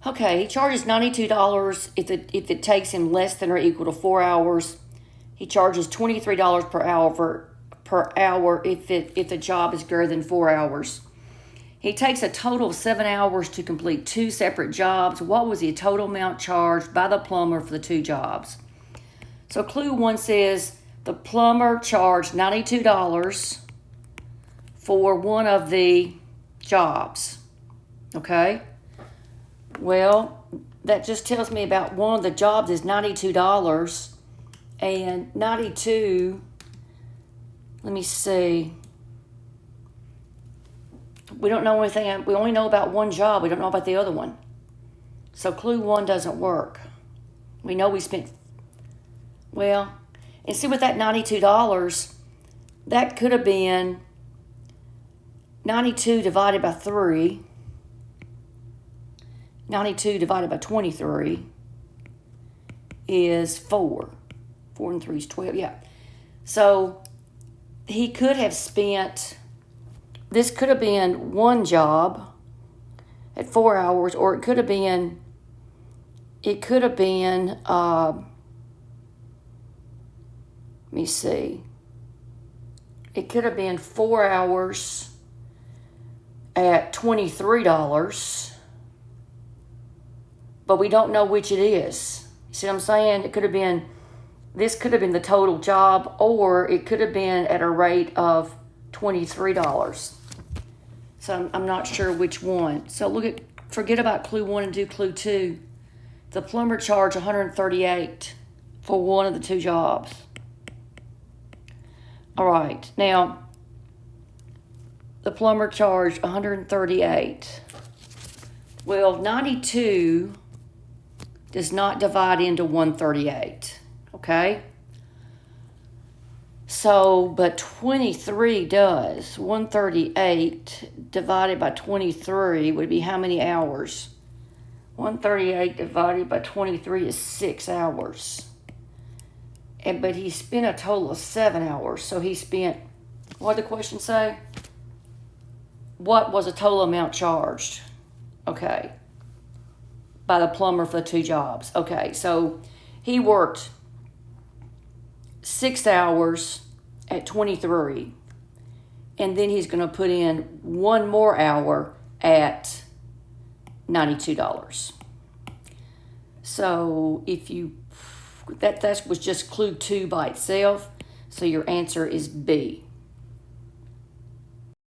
Okay, he charges $92 if it takes him less than or equal to 4 hours. He charges $23 per hour if the job is greater than 4 hours. He takes a total of 7 hours to complete 2 separate jobs. What was the total amount charged by the plumber for the 2 jobs? So clue 1 says the plumber charged $92 for one of the jobs. Okay? Well, that just tells me about one of the jobs is $92, and 92, let me see. We don't know anything. We only know about one job. We don't know about the other one. So clue 1 doesn't work. We know we spent, well, and see with that $92, that could have been 92 divided by 3. 92 divided by 23 is 4. 4 and 3 is 12, yeah. So he could have spent, this could have been one job at 4 hours, or it could have been, let me see. It could have been 4 hours at $23. But we don't know which it is. You see what I'm saying? It could have been, this could have been the total job, or it could have been at a rate of $23. So I'm not sure which one. So forget about clue 1 and do clue 2. The plumber charged $138 for one of the 2 jobs. All right, now the plumber charged $138. Well, 92 does not divide into 138, okay? So, but 23 does. 138 divided by 23 would be how many hours? 138 divided by 23 is 6 hours. But he spent a total of 7 hours. So he spent, what did the question say? What was the total amount charged? Okay. By the plumber for the 2 jobs. Okay, so he worked 6 hours at 23, and then he's going to put in 1 more hour at $92. So if you, that was just clue 2 by itself, so your answer is B.